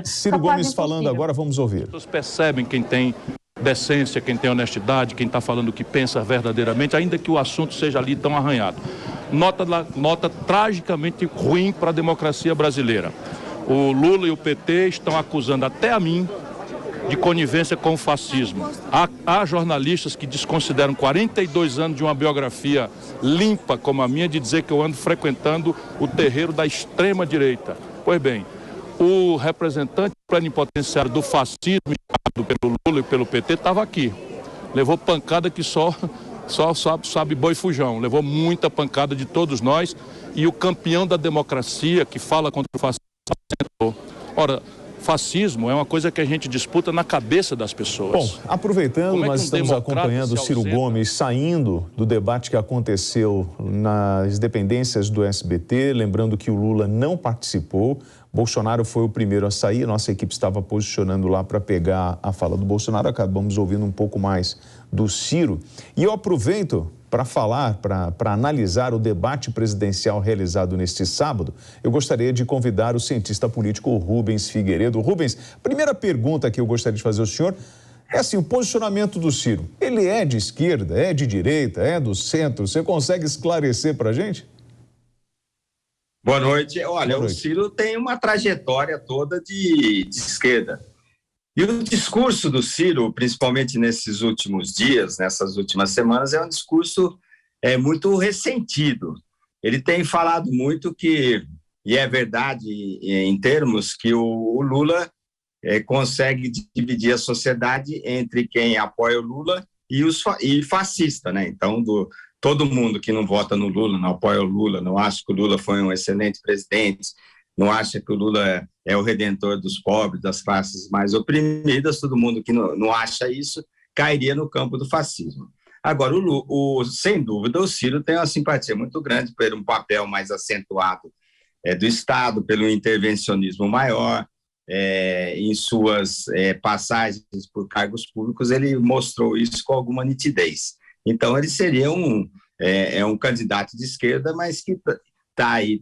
Ciro Gomes falando agora, vamos ouvir. As pessoas percebem quem tem decência, quem tem honestidade, quem está falando o que pensa verdadeiramente, ainda que o assunto seja ali tão arranhado. Nota tragicamente ruim para a democracia brasileira. O Lula e o PT estão acusando até a mim de conivência com o fascismo. Há jornalistas que desconsideram 42 anos de uma biografia limpa como a minha, de dizer que eu ando frequentando o terreiro da extrema-direita. Pois bem, o representante plenipotenciário do fascismo pelo Lula e pelo PT estava aqui. Levou pancada que só sabe boi fujão. Levou muita pancada de todos nós. E o campeão da democracia que fala contra o fascismo sentou. Ora, fascismo é uma coisa que a gente disputa na cabeça das pessoas. Bom, aproveitando, nós estamos acompanhando o Ciro Gomes saindo do debate que aconteceu nas dependências do SBT, lembrando que o Lula não participou, Bolsonaro foi o primeiro a sair, nossa equipe estava posicionando lá para pegar a fala do Bolsonaro, acabamos ouvindo um pouco mais do Ciro. E eu aproveito para falar, para analisar o debate presidencial realizado neste sábado. Eu gostaria de convidar o cientista político Rubens Figueiredo. Rubens, primeira pergunta que eu gostaria de fazer ao senhor é assim, o posicionamento do Ciro, ele é de esquerda, é de direita, é do centro? Você consegue esclarecer para a gente? Boa noite. Olha, o Ciro tem uma trajetória toda de esquerda. E o discurso do Ciro, principalmente nesses últimos dias, nessas últimas semanas, é um discurso muito ressentido. Ele tem falado muito que, e é verdade em termos, que o Lula consegue dividir a sociedade entre quem apoia o Lula e fascista, né? Então, todo mundo que não vota no Lula, não apoia o Lula, não acha que o Lula foi um excelente presidente, não acha que o Lula é o redentor dos pobres, das classes mais oprimidas, todo mundo que não acha isso cairia no campo do fascismo. Agora, sem dúvida, o Ciro tem uma simpatia muito grande por um papel mais acentuado do Estado, pelo intervencionismo maior, em suas passagens por cargos públicos, ele mostrou isso com alguma nitidez. Então, ele seria um candidato de esquerda, mas que está aí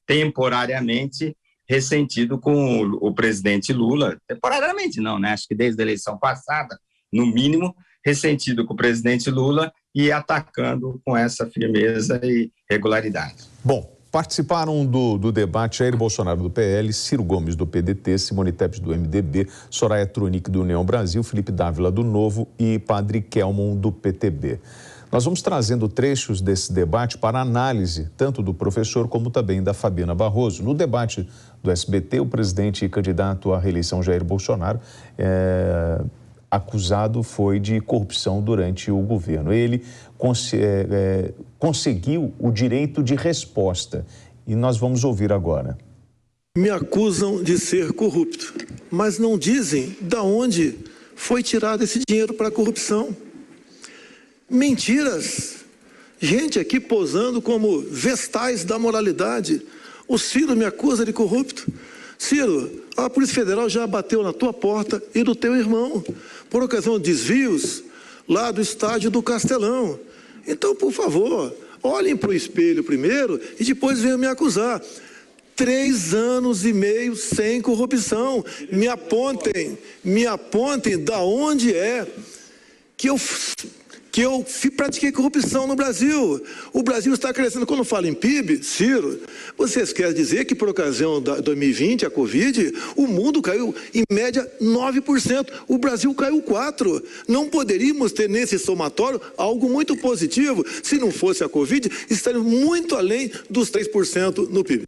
temporariamente ressentido com o presidente Lula. Temporariamente não, né? Acho que desde a eleição passada, no mínimo, ressentido com o presidente Lula e atacando com essa firmeza e regularidade. Bom, participaram do debate Jair Bolsonaro do PL, Ciro Gomes do PDT, Simone Tebet do MDB, Soraya Tronic do União Brasil, Felipe Dávila do Novo e Padre Kelmon do PTB. Nós vamos trazendo trechos desse debate para análise tanto do professor como também da Fabiana Barroso. No debate do SBT, o presidente e candidato à reeleição Jair Bolsonaro acusado foi de corrupção durante o governo. Ele conseguiu o direito de resposta e nós vamos ouvir agora. Me acusam de ser corrupto, mas não dizem de onde foi tirado esse dinheiro para a corrupção. Mentiras. Gente aqui posando como vestais da moralidade. O Ciro me acusa de corrupto. Ciro, a Polícia Federal já bateu na tua porta e do teu irmão, por ocasião de desvios lá do estádio do Castelão. Então, por favor, olhem para o espelho primeiro e depois venham me acusar. 3 anos e meio sem corrupção. Me apontem da onde é que eu pratiquei corrupção no Brasil. O Brasil está crescendo. Quando falo em PIB, Ciro, vocês querem dizer que por ocasião da 2020, a Covid, o mundo caiu em média 9%, o Brasil caiu 4%. Não poderíamos ter nesse somatório algo muito positivo. Se não fosse a Covid, estaríamos muito além dos 3% no PIB.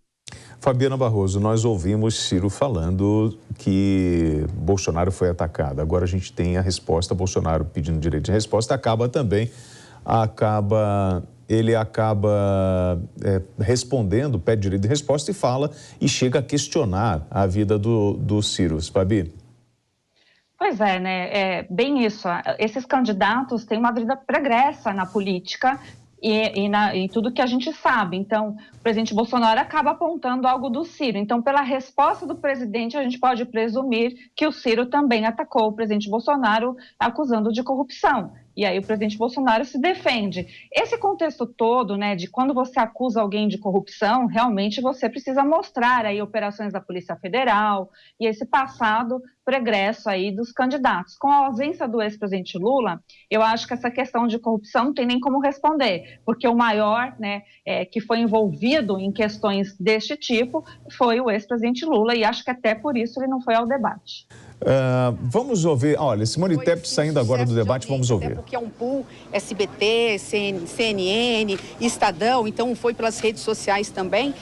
Fabiana Barroso, nós ouvimos Ciro falando que Bolsonaro foi atacado. Agora a gente tem a resposta, Bolsonaro pedindo direito de resposta, ele acaba respondendo, pede direito de resposta e fala e chega a questionar a vida do Ciro. Fabi? Pois é, né? É bem isso. Esses candidatos têm uma vida pregressa na política e tudo que a gente sabe. Então, o presidente Bolsonaro acaba apontando algo do Ciro. Então, pela resposta do presidente, a gente pode presumir que o Ciro também atacou o presidente Bolsonaro, acusando de corrupção. E aí o presidente Bolsonaro se defende. Esse contexto todo, né, de quando você acusa alguém de corrupção, realmente você precisa mostrar aí operações da Polícia Federal e esse passado pregresso aí dos candidatos. Com a ausência do ex-presidente Lula, eu acho que essa questão de corrupção não tem nem como responder, porque o maior, né, que foi envolvido em questões deste tipo foi o ex-presidente Lula, e acho que até por isso ele não foi ao debate. Vamos ouvir, olha, Simone Tebet saindo agora do debate, vamos ouvir. Porque é um pool SBT, CNN, Estadão, então foi pelas redes sociais também.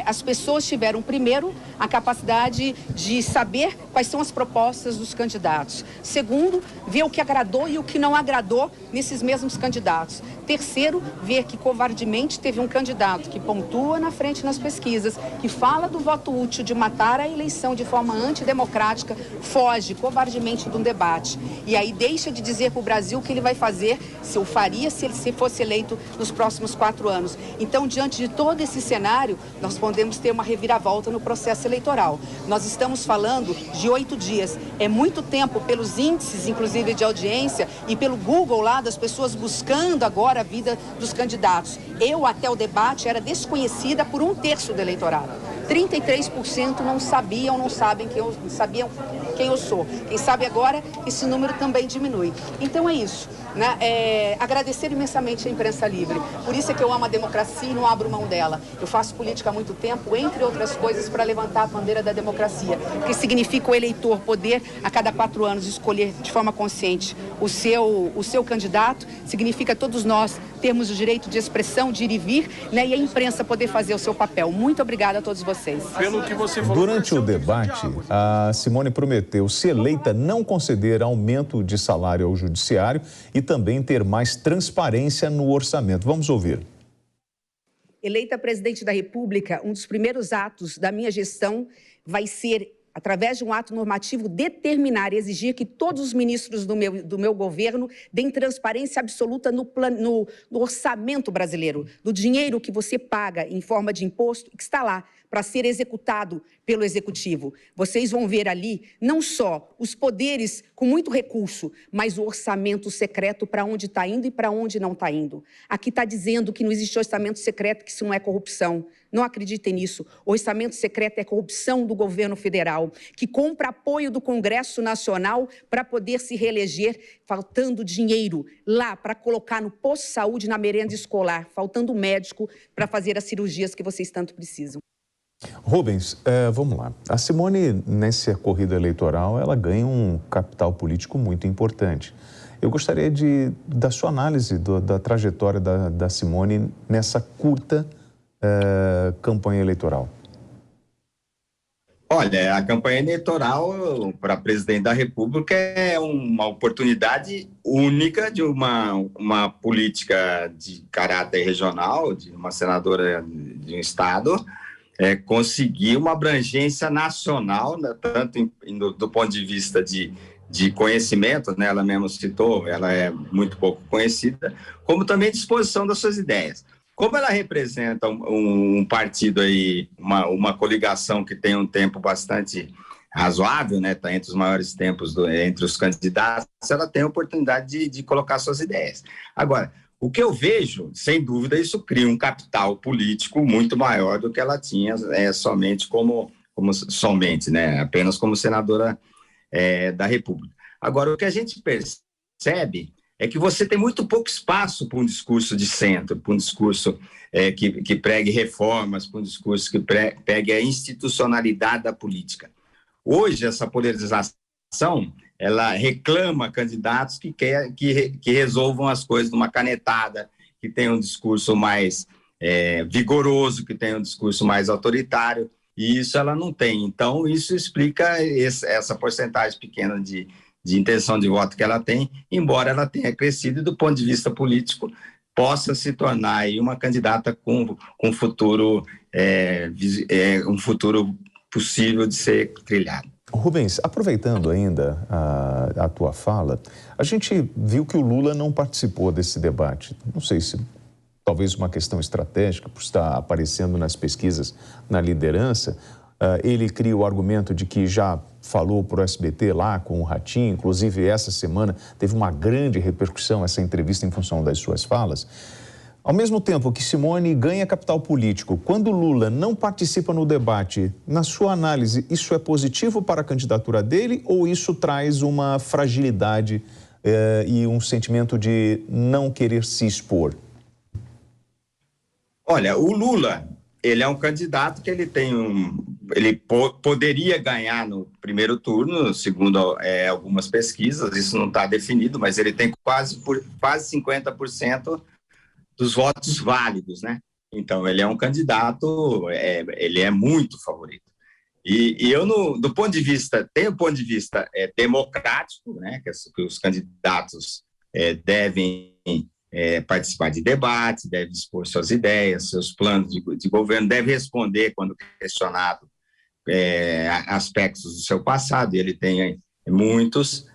As pessoas tiveram, primeiro, a capacidade de saber quais são as propostas dos candidatos. Segundo, ver o que agradou e o que não agradou nesses mesmos candidatos. Terceiro, ver que covardemente teve um candidato que pontua na frente nas pesquisas, que fala do voto útil de matar a eleição de forma antidemocrática, foge covardemente de um debate. E aí deixa de dizer para o Brasil o que ele vai fazer, se eu faria se ele fosse eleito nos próximos 4 anos. Então, diante de todo esse cenário, nós podemos ter uma reviravolta no processo eleitoral. Nós estamos falando de 8 dias. É muito tempo pelos índices, inclusive de audiência, e pelo Google lá, das pessoas buscando agora a vida dos candidatos. Eu, até o debate, era desconhecida por 1/3 do eleitorado. 33% não sabiam, não sabem sabiam quem eu sou. Quem sabe agora, esse número também diminui. Então é isso, né? Agradecer imensamente a imprensa livre. Por isso é que eu amo a democracia e não abro mão dela. Eu faço política há muito tempo, entre outras coisas, para levantar a bandeira da democracia, que significa o eleitor poder, a cada 4 anos, escolher de forma consciente o seu candidato, significa todos nós termos o direito de expressão, de ir e vir, né? E a imprensa poder fazer o seu papel. Muito obrigada a todos vocês. Pelo que você falou, durante o debate, a Simone prometeu, se eleita, não conceder aumento de salário ao judiciário e também ter mais transparência no orçamento. Vamos ouvir. Eleita presidente da República, um dos primeiros atos da minha gestão vai ser, através de um ato normativo, determinar e exigir que todos os ministros do meu governo deem transparência absoluta no orçamento brasileiro, do dinheiro que você paga em forma de imposto, que está lá para ser executado pelo Executivo. Vocês vão ver ali não só os poderes com muito recurso, mas o orçamento secreto para onde está indo e para onde não está indo. Aqui está dizendo que não existe orçamento secreto, que isso não é corrupção. Não acreditem nisso. O orçamento secreto é corrupção do governo federal, que compra apoio do Congresso Nacional para poder se reeleger, faltando dinheiro lá para colocar no posto de saúde, na merenda escolar, faltando médico para fazer as cirurgias que vocês tanto precisam. Rubens, vamos lá. A Simone, nessa corrida eleitoral, ela ganha um capital político muito importante. Eu gostaria da sua análise da trajetória da Simone nessa curta campanha eleitoral. Olha, a campanha eleitoral para presidente da República é uma oportunidade única de uma política de caráter regional, de uma senadora de um estado, conseguir uma abrangência nacional, né, tanto do ponto de vista de conhecimento, né, ela mesma citou, ela é muito pouco conhecida, como também de exposição das suas ideias. Como ela representa um partido aí, uma coligação que tem um tempo bastante razoável, né, está entre os maiores tempos entre os candidatos, ela tem a oportunidade de colocar suas ideias. Agora, o que eu vejo, sem dúvida, isso cria um capital político muito maior do que ela tinha somente né, apenas como senadora da República. Agora, o que a gente percebe é que você tem muito pouco espaço para um discurso de centro, para um discurso que pregue reformas, para um discurso que pregue a institucionalidade da política. Hoje, essa polarização, ela reclama candidatos que resolvam as coisas numa canetada, que tenham um discurso mais vigoroso, que tenham um discurso mais autoritário, e isso ela não tem. Então, isso explica essa porcentagem pequena de intenção de voto que ela tem, embora ela tenha crescido e, do ponto de vista político, possa se tornar aí uma candidata com um futuro possível de ser trilhado. Rubens, aproveitando ainda a tua fala, a gente viu que o Lula não participou desse debate. Não sei se talvez uma questão estratégica, por estar aparecendo nas pesquisas na liderança. Ele cria o argumento de que já falou para o SBT lá com o Ratinho, inclusive essa semana teve uma grande repercussão essa entrevista em função das suas falas. Ao mesmo tempo que Simone ganha capital político, quando Lula não participa no debate, na sua análise, isso é positivo para a candidatura dele ou isso traz uma fragilidade e um sentimento de não querer se expor? Olha, o Lula, ele é um candidato que ele tem ele poderia ganhar no primeiro turno, segundo algumas pesquisas, isso não está definido, mas ele tem quase 50% dos votos válidos, né? Então, ele é um candidato, ele é muito favorito. E eu, do ponto de vista, tem o ponto de vista democrático, né? Que os candidatos devem participar de debates, devem expor suas ideias, seus planos de governo, devem responder quando questionado aspectos do seu passado, e ele tem muitos.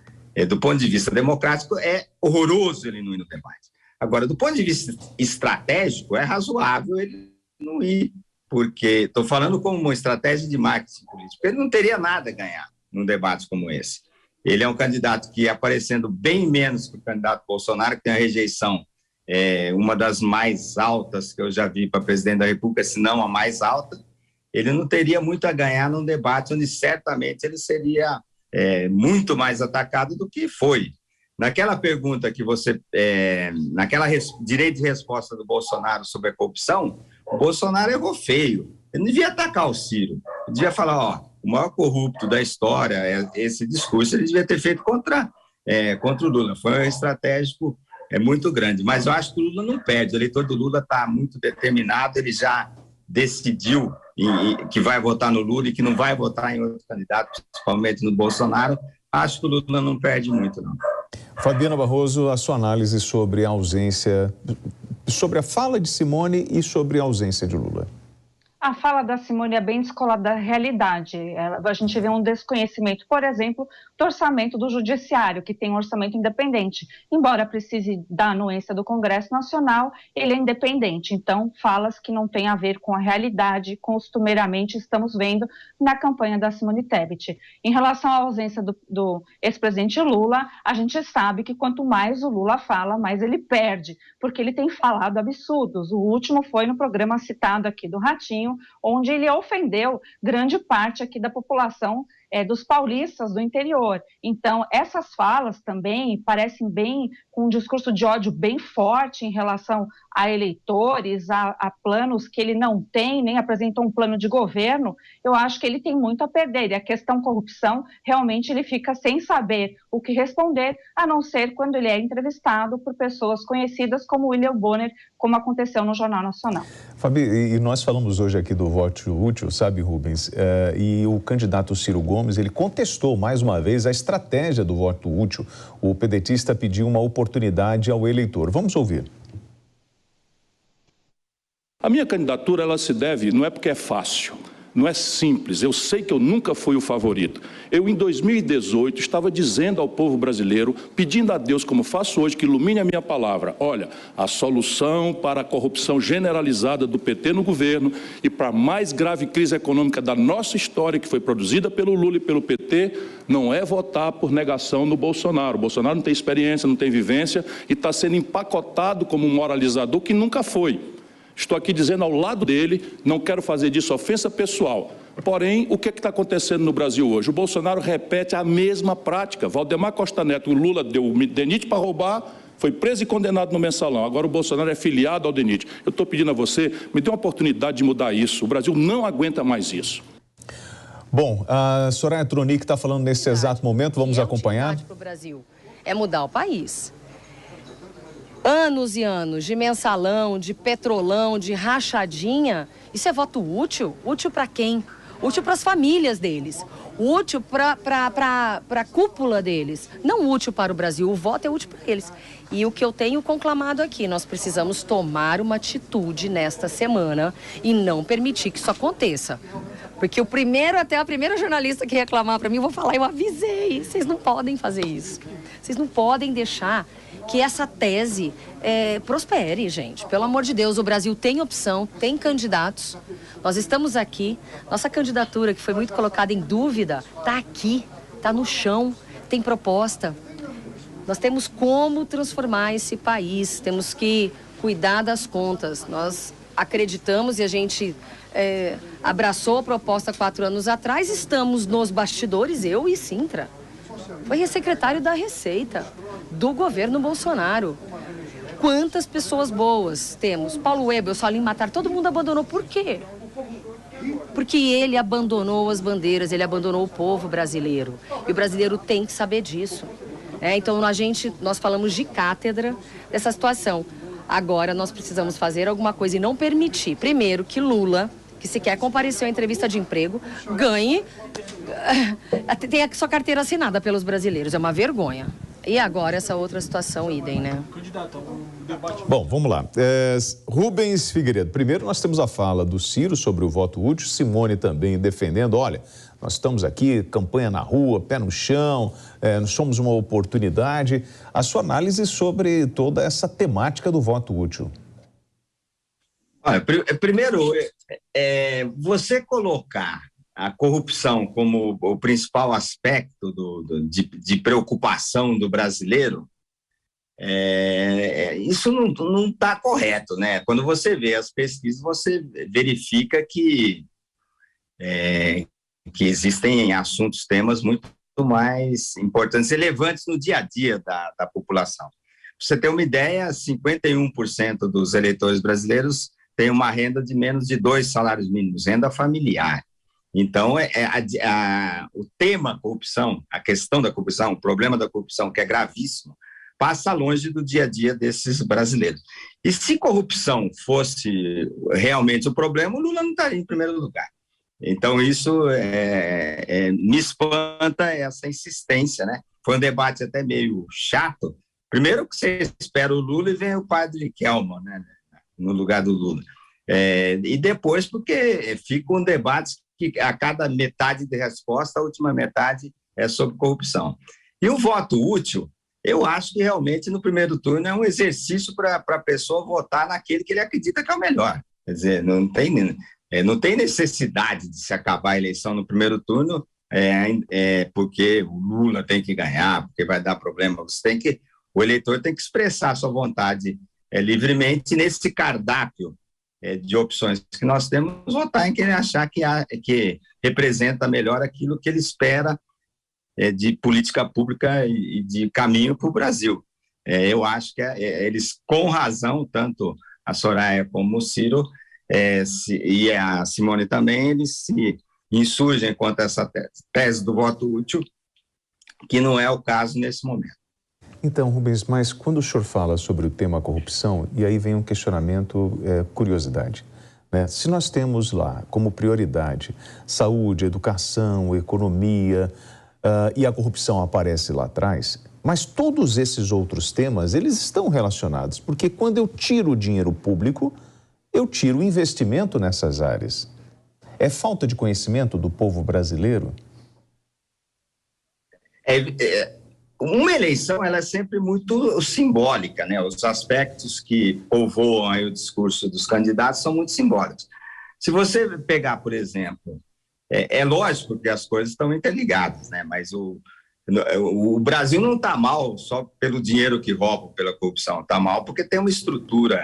Do ponto de vista democrático, é horroroso ele não ir no debate. Agora, do ponto de vista estratégico, é razoável ele não ir, porque estou falando como uma estratégia de marketing político. Ele não teria nada a ganhar num debate como esse. Ele é um candidato que, aparecendo bem menos que o candidato Bolsonaro, que tem a rejeição, uma das mais altas que eu já vi para presidente da República, se não a mais alta, ele não teria muito a ganhar num debate onde certamente ele seria muito mais atacado do que foi. Naquela pergunta que você, naquela direito de resposta do Bolsonaro sobre a corrupção, o Bolsonaro errou feio. Ele não devia atacar o Ciro. Ele devia falar, o maior corrupto da história, esse discurso ele devia ter feito contra o Lula. Foi um estratégico muito grande. Mas eu acho que o Lula não perde. O eleitor do Lula está muito determinado, ele já decidiu que vai votar no Lula e que não vai votar em outro candidato, principalmente no Bolsonaro. Acho que o Lula não perde muito, não. Fabiana Barroso, a sua análise sobre a ausência, sobre a fala de Simone e sobre a ausência de Lula. A fala da Simone é bem descolada da realidade. A gente vê um desconhecimento, por exemplo, do orçamento do Judiciário, que tem um orçamento independente. Embora precise da anuência do Congresso Nacional, ele é independente. Então, falas que não têm a ver com a realidade, costumeiramente estamos vendo na campanha da Simone Tebet. Em relação à ausência do ex-presidente Lula, a gente sabe que quanto mais o Lula fala, mais ele perde, porque ele tem falado absurdos. O último foi no programa citado aqui do Ratinho, onde ele ofendeu grande parte aqui da população dos paulistas do interior. Então, essas falas também parecem bem com um discurso de ódio bem forte em relação a eleitores, a planos que ele não tem, nem apresentou um plano de governo. Eu acho que ele tem muito a perder. E a questão corrupção, realmente ele fica sem saber o que responder, a não ser quando ele é entrevistado por pessoas conhecidas como William Bonner, como aconteceu no Jornal Nacional. Fabi, e nós falamos hoje aqui do voto útil, sabe, Rubens? E o candidato Ciro Gomes, ele contestou mais uma vez a estratégia do voto útil. O pedetista pediu uma oportunidade ao eleitor. Vamos ouvir. A minha candidatura, ela se deve, não é porque é fácil, não é simples. Eu sei que eu nunca fui o favorito. Eu, em 2018, estava dizendo ao povo brasileiro, pedindo a Deus, como faço hoje, que ilumine a minha palavra. Olha, a solução para a corrupção generalizada do PT no governo e para a mais grave crise econômica da nossa história, que foi produzida pelo Lula e pelo PT, não é votar por negação no Bolsonaro. O Bolsonaro não tem experiência, não tem vivência e está sendo empacotado como um moralizador que nunca foi. Estou aqui dizendo ao lado dele, não quero fazer disso ofensa pessoal. Porém, o que está acontecendo no Brasil hoje? O Bolsonaro repete a mesma prática. Valdemar Costa Neto, o Lula deu o DENIT para roubar, foi preso e condenado no Mensalão. Agora o Bolsonaro é filiado ao DENIT. Eu estou pedindo a você, me dê uma oportunidade de mudar isso. O Brasil não aguenta mais isso. Bom, a Soraya Tronic está falando nesse exato momento, vamos acompanhar. Para o Brasil é mudar o país. Anos e anos de mensalão, de petrolão, de rachadinha, isso é voto útil? Útil para quem? Útil para as famílias deles, útil para a cúpula deles, não útil para o Brasil. O voto é útil para eles. E o que eu tenho conclamado aqui, nós precisamos tomar uma atitude nesta semana e não permitir que isso aconteça. Porque até a primeira jornalista que reclamar para mim, eu vou falar, eu avisei, vocês não podem fazer isso. Vocês não podem deixar que essa tese prospere, gente. Pelo amor de Deus, o Brasil tem opção, tem candidatos. Nós estamos aqui, nossa candidatura, que foi muito colocada em dúvida, está aqui, está no chão, tem proposta. Nós temos como transformar esse país, temos que cuidar das contas. Nós acreditamos e a gente abraçou a proposta 4 anos atrás, estamos nos bastidores, eu e Sintra. Foi secretário da Receita do governo Bolsonaro. Quantas pessoas boas temos? Paulo Webel, Salim Matar, todo mundo abandonou. Por quê? Porque ele abandonou as bandeiras, ele abandonou o povo brasileiro. E o brasileiro tem que saber disso. Então, nós falamos de cátedra dessa situação. Agora, nós precisamos fazer alguma coisa e não permitir, primeiro, que Lula, que sequer compareceu à entrevista de emprego, ganhe, tenha a sua carteira assinada pelos brasileiros. É uma vergonha. E agora essa outra situação, idem, né? Bom, vamos lá. Rubens Figueiredo, primeiro nós temos a fala do Ciro sobre o voto útil, Simone também defendendo, olha, nós estamos aqui, campanha na rua, pé no chão, nós somos uma oportunidade. A sua análise sobre toda essa temática do voto útil. Olha, primeiro, você colocar a corrupção como o principal aspecto de preocupação do brasileiro, isso não está correto, né? Quando você vê as pesquisas, você verifica que existem assuntos, temas muito mais importantes, relevantes no dia a dia da população. Pra você ter uma ideia, 51% dos eleitores brasileiros têm uma renda de menos de 2 salários mínimos, renda familiar. Então, o tema corrupção, a questão da corrupção, o problema da corrupção, que é gravíssimo, passa longe do dia a dia desses brasileiros. E se corrupção fosse realmente o problema, o Lula não estaria em primeiro lugar. Então, isso me espanta, essa insistência, né? Foi um debate até meio chato. Primeiro que você espera o Lula e vem o padre Kelman, né? No lugar do Lula. E depois porque fica um debate que a cada metade de resposta, a última metade é sobre corrupção. E o voto útil, eu acho que realmente no primeiro turno é um exercício para a pessoa votar naquele que ele acredita que é o melhor. Quer dizer, não tem necessidade de se acabar a eleição no primeiro turno porque o Lula tem que ganhar, porque vai dar problema. O eleitor tem que expressar a sua vontade livremente nesse cardápio de opções que nós temos, votar em quem ele achar que representa melhor aquilo que ele espera de política pública e de caminho para o Brasil. Eu acho que eles, com razão, tanto a Soraya como o Ciro, e a Simone também, eles se insurgem contra essa tese do voto útil, que não é o caso nesse momento. Então, Rubens, mas quando o senhor fala sobre o tema corrupção, e aí vem um questionamento, curiosidade, né? Se nós temos lá como prioridade saúde, educação, economia, e a corrupção aparece lá atrás, mas todos esses outros temas, eles estão relacionados, porque quando eu tiro o dinheiro público, eu tiro o investimento nessas áreas. É falta de conhecimento do povo brasileiro? Uma eleição, ela é sempre muito simbólica, né? Os aspectos que povoam aí o discurso dos candidatos são muito simbólicos. Se você pegar, por exemplo, é lógico que as coisas estão interligadas, né? Mas o Brasil não está mal só pelo dinheiro que rouba, pela corrupção, está mal porque tem uma estrutura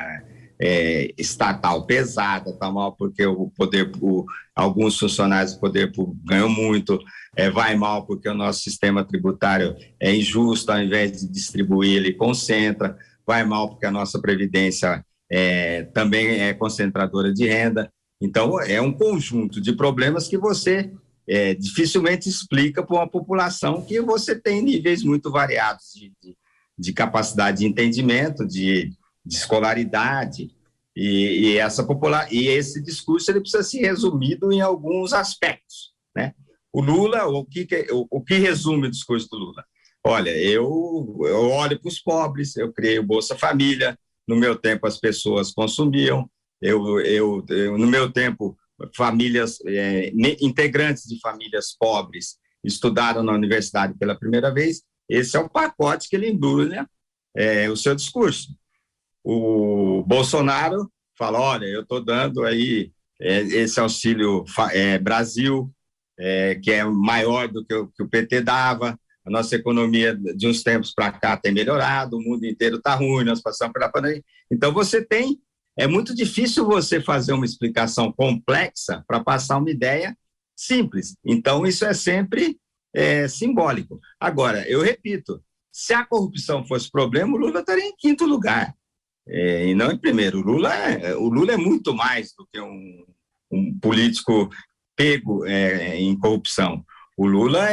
estatal pesada, está mal porque alguns funcionários do poder público ganham muito, vai mal porque o nosso sistema tributário é injusto, ao invés de distribuir, ele concentra, vai mal porque a nossa previdência também é concentradora de renda. Então, é um conjunto de problemas que você dificilmente explica para uma população que você tem níveis muito variados de capacidade de entendimento, de escolaridade, e esse discurso ele precisa ser resumido em alguns aspectos, né? O Lula, o que resume o discurso do Lula? Olha, eu olho para os pobres, eu criei o Bolsa Família, no meu tempo as pessoas consumiam, no meu tempo famílias, integrantes de famílias pobres estudaram na universidade pela primeira vez. Esse é o pacote que ele embrulha o seu discurso. O Bolsonaro fala, olha, eu estou dando aí esse auxílio Brasil, que é maior do que o PT dava, a nossa economia de uns tempos para cá tem melhorado, o mundo inteiro está ruim, nós passamos pela pandemia. Então, é muito difícil você fazer uma explicação complexa para passar uma ideia simples. Então, isso é sempre simbólico. Agora, eu repito, se a corrupção fosse problema, o Lula estaria em 5º lugar, e não em primeiro. O Lula é muito mais do que um político pego em corrupção. O Lula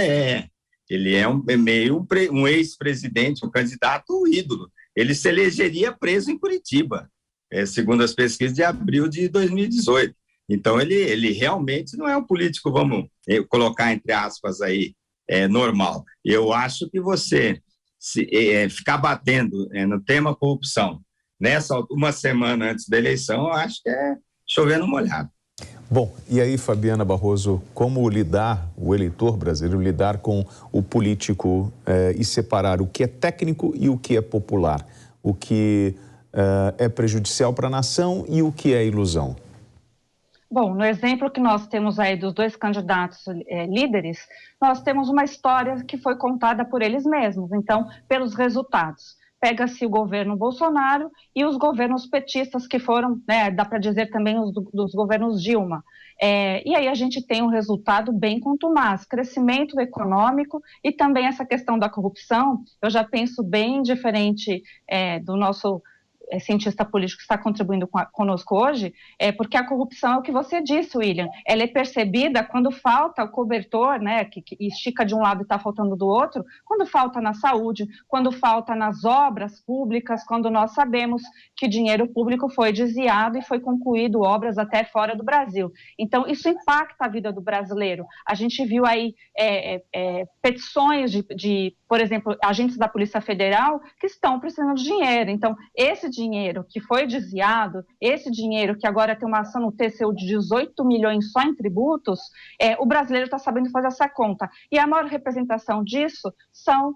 ele é meio um ex-presidente, um candidato ídolo. Ele se elegeria preso em Curitiba, segundo as pesquisas de abril de 2018. Então, ele realmente não é um político, vamos colocar entre aspas aí, normal. Eu acho que você ficar batendo no tema corrupção uma semana antes da eleição, eu acho que é chover no molhado. Bom, e aí, Fabiana Barroso, como o eleitor brasileiro, lidar com o político e separar o que é técnico e o que é popular, o que é prejudicial para a nação e o que é ilusão? Bom, no exemplo que nós temos aí dos 2 candidatos líderes, nós temos uma história que foi contada por eles mesmos, então, pelos resultados. Pega-se o governo Bolsonaro e os governos petistas que foram, dá para dizer também dos governos Dilma. E aí a gente tem um resultado bem contumaz, crescimento econômico e também essa questão da corrupção, eu já penso bem diferente do nosso cientista político que está contribuindo conosco hoje, porque a corrupção é o que você disse, William, ela é percebida quando falta o cobertor, que estica de um lado e está faltando do outro, quando falta na saúde, quando falta nas obras públicas, quando nós sabemos que dinheiro público foi desviado e foi concluído obras até fora do Brasil. Então, isso impacta a vida do brasileiro. A gente viu aí petições de, por exemplo, agentes da Polícia Federal que estão precisando de dinheiro. Então, esse dinheiro que foi desviado, esse dinheiro que agora tem uma ação no TCU de 18 milhões só em tributos, o brasileiro está sabendo fazer essa conta. E a maior representação disso são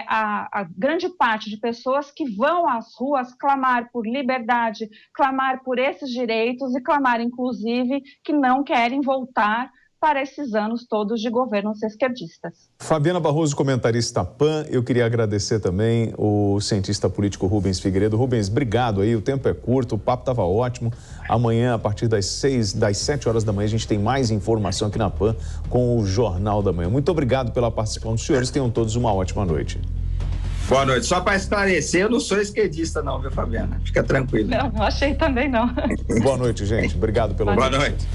a grande parte de pessoas que vão às ruas clamar por liberdade, clamar por esses direitos e clamar, inclusive, que não querem voltar para esses anos todos de governos esquerdistas. Fabiana Barroso, comentarista PAN, eu queria agradecer também o cientista político Rubens Figueiredo. Rubens, obrigado aí, o tempo é curto, o papo estava ótimo. Amanhã, a partir das 7 horas da manhã, a gente tem mais informação aqui na PAN com o Jornal da Manhã. Muito obrigado pela participação dos senhores, tenham todos uma ótima noite. Boa noite. Só para esclarecer, eu não sou esquerdista não, viu, Fabiana? Fica tranquilo. Não achei também não. Boa noite, gente. Obrigado pela Boa noite.